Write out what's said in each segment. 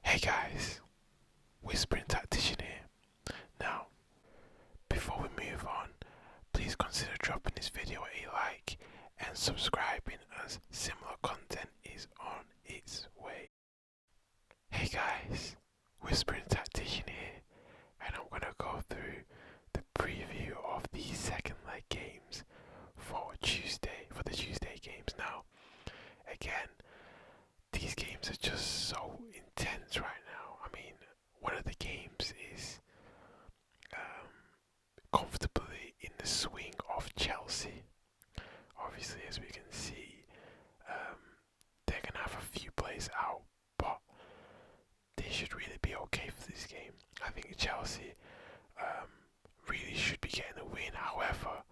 Hey guys, Whispering Tactician here. Now, before we move on, please consider dropping this video a like and subscribing as similar content is on its way. Hey guys, Whispering Tactician here, and I'm gonna go through the preview of the second leg games for the Tuesday games. Now, again, these games are just so intense right now. I mean, one of the games is comfortably in the swing of Chelsea. Obviously, as we can see, um, they're going to have a few players out, but they should really be okay for this game. I think Chelsea um, really should be getting the win. However,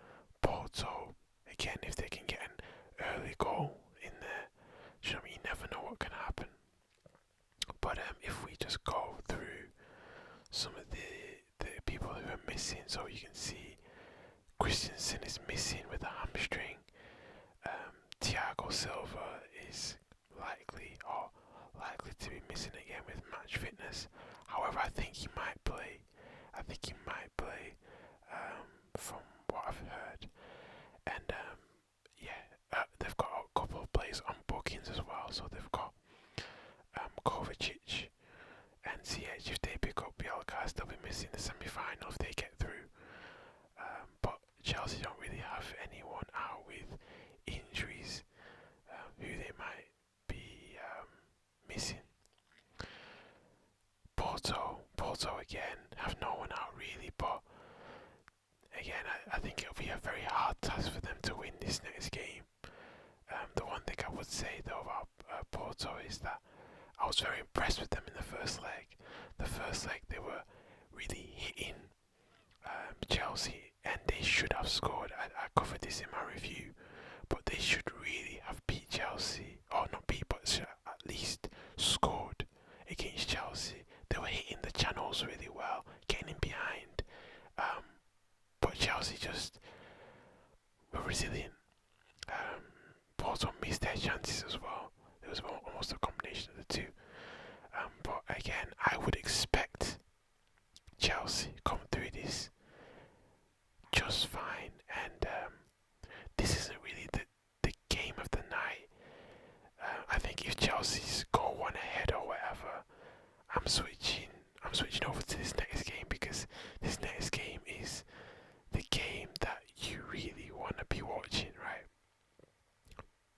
Porto, again, if they can get an early goal in there, you know what I mean, you never know what can happen. But if we just go through some of the people who are missing, so you can see Christensen is missing with a hamstring. Thiago Silva is likely to be missing again with match fitness. However, I think he might play. From what I've heard. And they've got a couple of players on bookings as well. So they've got Kovacic and CH. If they pick up Bielka, they'll be missing the semi-final if they get through. But Chelsea don't really have anyone out with injuries who they might be missing. Porto again have no one out really, but again I think it'll be a very hard task for them to win this next game. The one thing I would say though about Porto is that I was very impressed with them in the first leg. The first leg they were really hitting Chelsea, and they should have scored. I covered this in my review, but they should really have beat Chelsea, or not beat, but should have at least scored against Chelsea. They were hitting the channels really well, getting in behind, but Chelsea just were resilient. Porto missed their chances as well. It was almost a combination of the two. But again, I would expect Chelsea come through this just fine, and this isn't really the game of the night. I think if Chelsea's go one ahead or whatever, I'm switching over to this next game, because this next game is the game that you really want to be watching, right?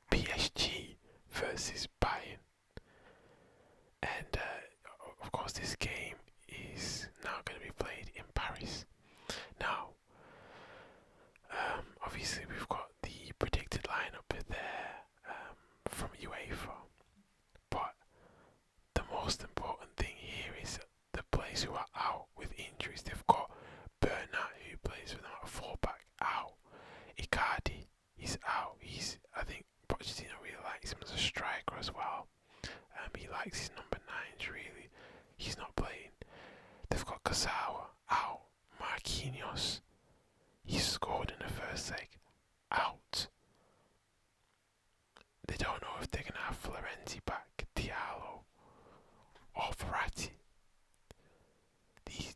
PSG versus Bayern, and of course this game is now going to be played in Paris. Now, obviously we've got the predicted lineup there from UEFA, but the most important thing here is the players who are out with injuries. They've got Bernat, who plays for them at fullback, out. Icardi, he's out. I think Pochettino really likes him as a striker as well. He likes his number 9s really. He's not playing. They've got Kasawa out. Marquinhos, he scored in the first leg, out. They don't know if they're going to have Florenzi back, Diallo, or Verratti.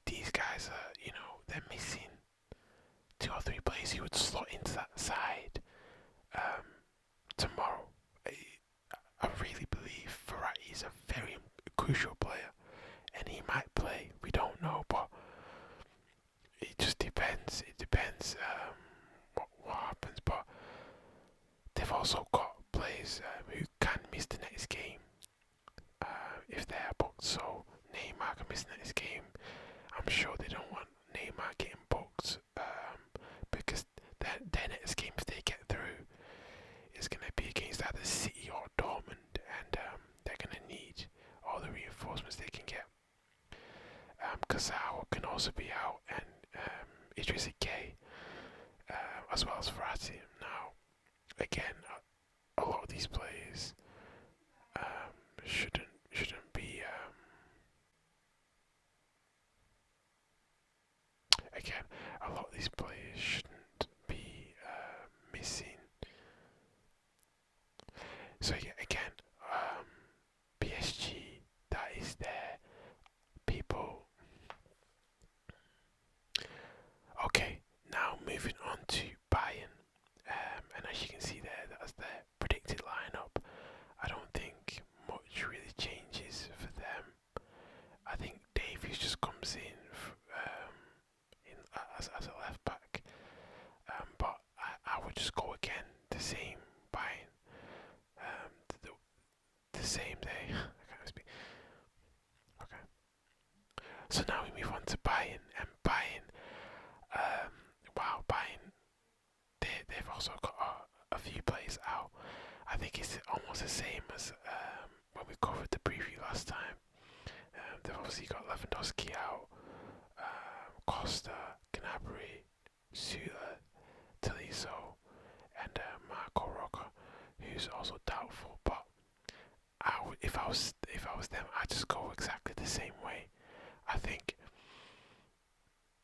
These guys are, they're missing 2 or 3 players who would slot into that side tomorrow. I really believe Verratti is a very crucial player, and he might play. We don't know, but it just depends. It depends what happens. But they've also got players who can miss the next game if they're booked. So Neymar can miss the next game. I'm sure they don't want Neymar getting booked because their next game, if they get through, is going to be against either City or Dortmund, and they're going to need all the reinforcements they can get. Kazawa can also be out, and Idrissa Gueye, as well as Verratti. Now, again, a lot of these players shouldn't be again, a lot of these players shouldn't be missing. So yeah, again, PSG, that is their So now we move on to Bayern, and Bayern, wow, Bayern, they've also got a few players out. I think it's almost the same as when we covered the preview last time. They've obviously got Lewandowski out, Costa, Gnabry, Sula, Tolisso, and Marco Rocca, who's also doubtful. But if I was them, I'd just go exactly the same way. I think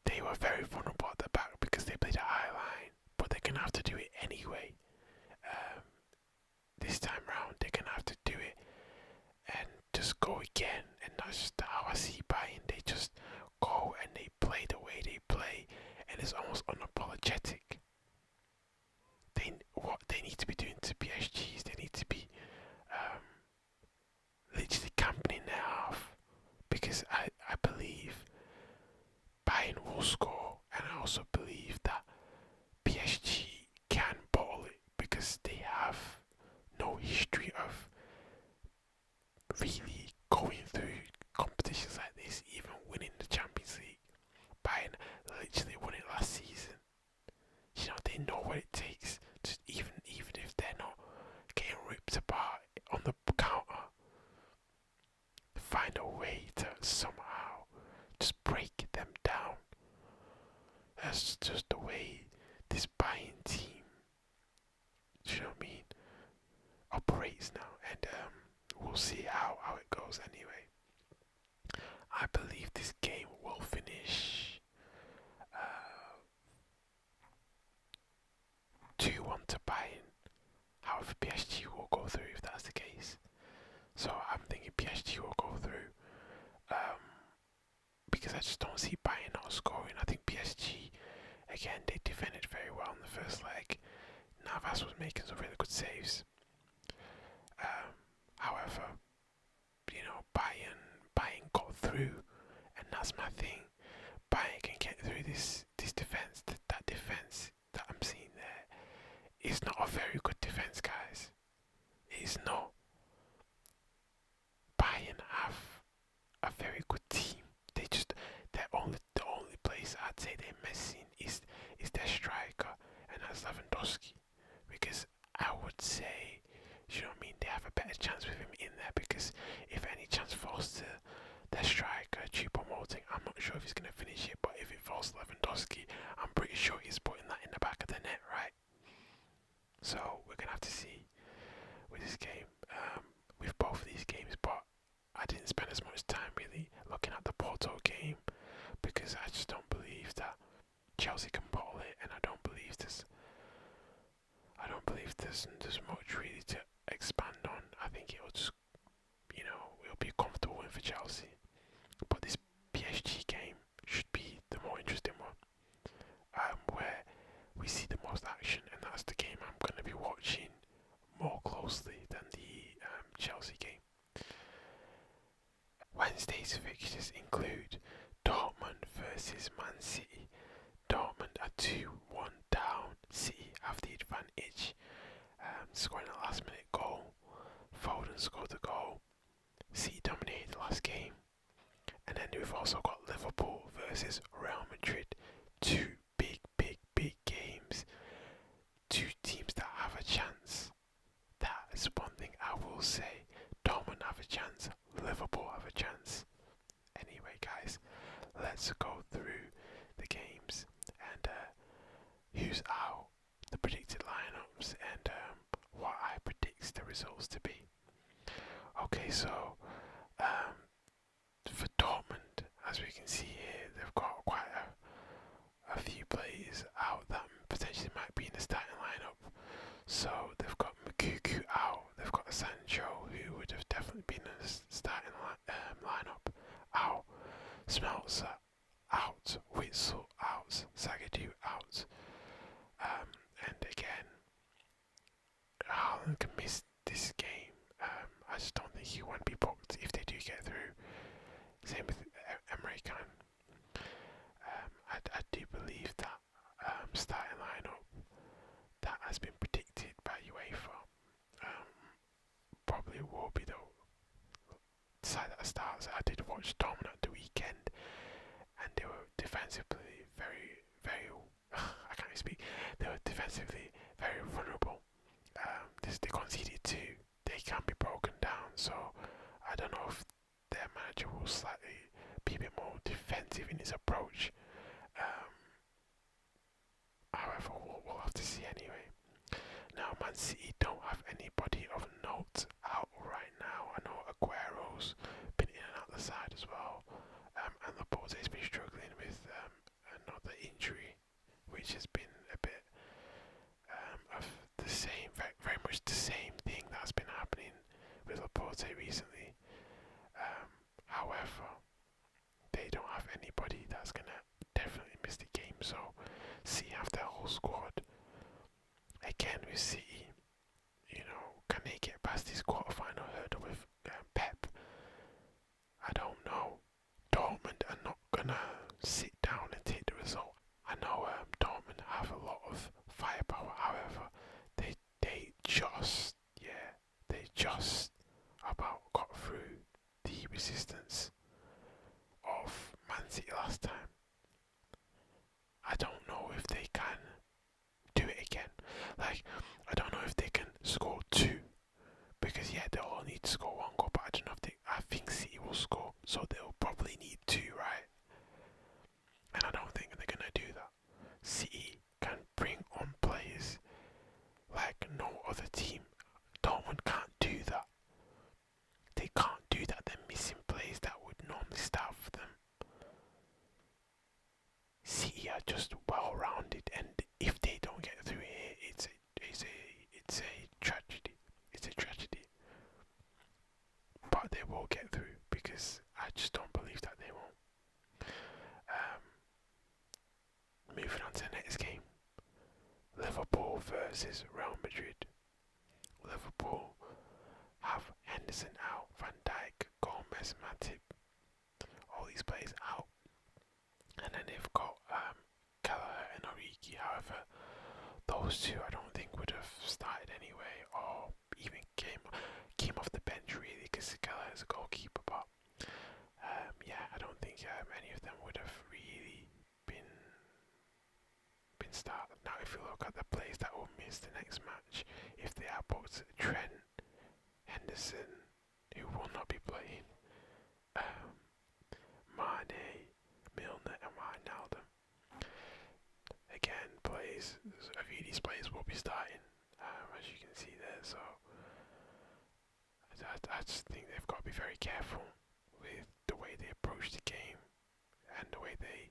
they were very vulnerable at the back because they played a high line, but they're gonna have to do it anyway. Um, this time round, they're gonna have to do it and just go again. And that's just how I see Bayern. They just go and they play the way they play, and it's almost unapologetic. What they need to be doing to PSGs, they need to be literally camping in their half, because I believe Bayern will score, and I also believe that PSG can bottle it because they have no history of really going through competitions like this, even winning the Champions League. Bayern literally won it last season. You know, they know what it takes to even if they're not getting ripped apart on the counter, find a way to somehow just break them down. That's just the way this Bayern team, you know what I mean, operates now, and we'll see how it goes anyway. I believe this game will finish 2-1 to Bayern. However, PSG will go through if that's the case. So I'm thinking PSG will go through because I just don't see Bayern not scoring. I think PSG, again, they defended very well in the first leg. Navas was making some really good saves. However, you know, Bayern got through, and that's my thing. Bayern can get through this defense. That defense that I'm seeing there is not a very good defense, guys. It's not. Bayern have a very good team. The only place I'd say they're missing is their striker, and that's Lewandowski. Because I would say, you know what I mean, they have a better chance with him in there, because if any chance falls to their striker, Choupo-Moting, I'm not sure if he's going to finish it, but if it falls to Lewandowski, I'm pretty sure he's putting that in the back of the net, right? So we're going to have to see with this game, with both of these games, but I didn't spend as much time really looking at the Porto game, because I just don't believe that Chelsea can bottle it, and I don't believe there's much really to expand on. I think it'll just, you know, it'll be a comfortable win for Chelsea. But this PSG game should be the more interesting one, where we see the most action, and that's the game I'm going to be watching more closely than the Chelsea game. Wednesday's fixtures include Dortmund versus Man City. Dortmund are 2-1 down. City have the advantage, scoring a last minute goal. Foden scored the goal. City dominated the last game. And then we've also got Liverpool versus Real Madrid. Two big games. Two teams that have a chance. That is one thing I will say. Dortmund have a chance. Liverpool have a chance. Anyway, guys, let's go through the games and who's out, the predicted lineups, and what I predict the results to be. Okay, so for Dortmund, as we can see here, they've got quite a few players out that potentially might be in the starting lineup. So they've got Mkuku out, they've got Sancho, who would have definitely been in the starting lineup, out, Smeltzer out, Witsel out, Zagadou out, and again, Haaland can miss this game. I just don't think he won't be booked if they do get through. Same with Emre Can. I do believe that starting lineup that has been predicted by UEFA probably will be the side that starts. I did watch Dortmund at the weekend, defensively I can't even speak. They were defensively very vulnerable. They conceded two. They can be broken down. So I don't know if their manager will slightly be a bit more defensive in his approach. Um, However, we'll have to see anyway. Now, Man City don't have anybody of note out right now. I know Aguero's been in and out the side as well, and Laporte's been struggling with another injury, which has been a bit of the same, very much the same thing that's been happening with Laporte recently. However, they don't have anybody that's gonna definitely miss the game, so City have their whole squad. Again with City, can they get past this quarter-final hurdle with Pep? I don't know. Dortmund are not gonna sit down and take the result. I know Dortmund have a lot of firepower, however, they just about got through the resistance of Man City last time. I don't know if they can do it again. Like, I don't know if they can score two, because they'll all need to score one goal, but I don't know if I think City will score, so they'll probably need two, right? And I don't think they're gonna do that. City can bring on players like no other team. Dortmund can't do that. They can't do that. They're missing players that would normally start for them. City are just well rounded, and if they don't get through here, it's a tragedy. It's a tragedy. But they will get through, because I just don't believe that they won't. Moving on to the next game. Liverpool versus Real Madrid. Liverpool have Henderson out, Van Dijk, Gomez, Matip, all these players out. And then they've got Kelleher and Origi. However, those two I don't think would have started anyway, or even came off the bench really, because Kelleher is a goalkeeper. But I don't think any of them would have really been started. Now, if you look at the players that will miss the next match, if they are both Trent, Henderson, who will not be playing, Mane, Milner, and Wijnaldum. Again, a few of these players will be starting, as you can see there. So I just think they've got to be very careful with the way they approach the game and the way they,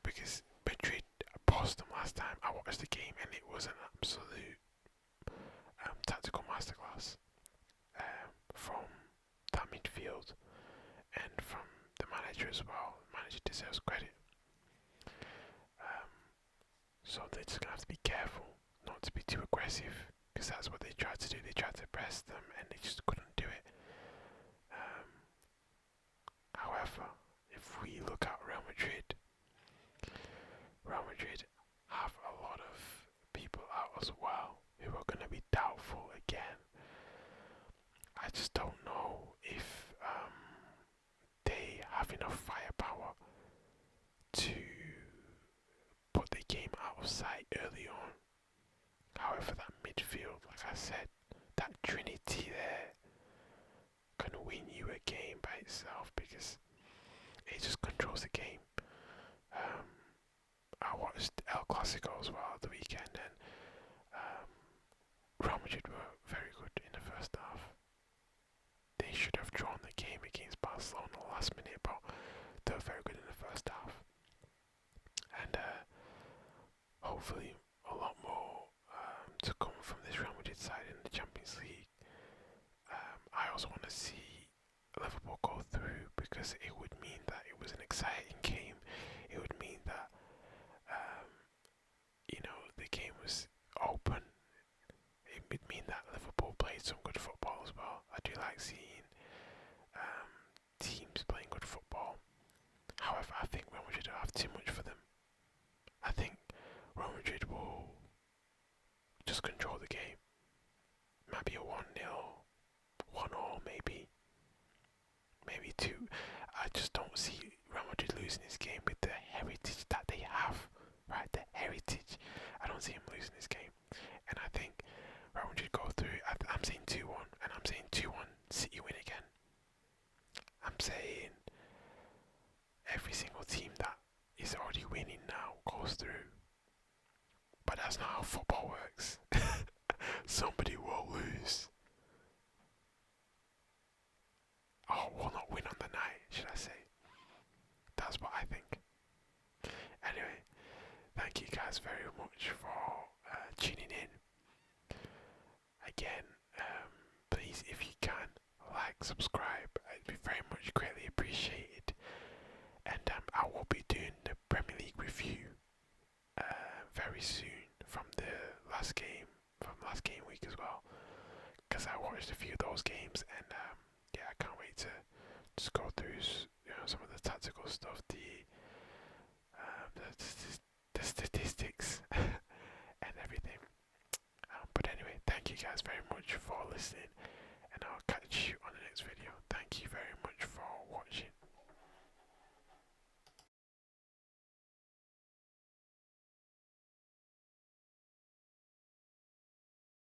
because Madrid bossed them last time. I watched the game and it was an absolute tactical masterclass from that midfield and from the manager as well. The manager deserves credit. So they're just gonna have to be careful not to be too aggressive, because that's what they tried to do. They tried to press them and they just couldn't do it. However, if we look at Real Madrid have a lot of people out as well who are going to be doubtful again. I just don't know if they have enough firepower to put the game out of sight early on. However, that midfield, like I said, that trinity there can win you a game by itself, because it just controls the game. I watched El Clasico as well at the weekend, and Real Madrid were very good in the first half. They should have drawn the game against Barcelona last minute, but they were very good in the first half. And hopefully a lot more to come from this Real Madrid side in the Champions League. I also want to see Liverpool go through, because it would mean that it was an exciting game. It would mean that the game was open. It would mean that Liverpool played some good football as well. I do like seeing teams playing good football. However, I think Real Madrid will have too much for them. I think Real Madrid will just control the game. Maybe a 1-0, 1-0, maybe 2. I just don't see losing this game with the heritage that they have, right? The heritage. I don't see him losing this game, and I think Real Madrid go through. I'm saying 2-1, and I'm saying 2-1. City win again. I'm saying every single team that is already winning now goes through, but that's not how football works. Somebody will lose. Oh, will not win on the night, should I say? That's what I think. Anyway, thank you guys very much for tuning in. Again, please, if you can, like, subscribe. It'd be very much greatly appreciated. And I will be doing the Premier League review very soon from last game week as well. Because I watched a few of those games, and yeah, I can't wait to just go through some of the tactical stuff, the statistics, and everything. But anyway, thank you guys very much for listening.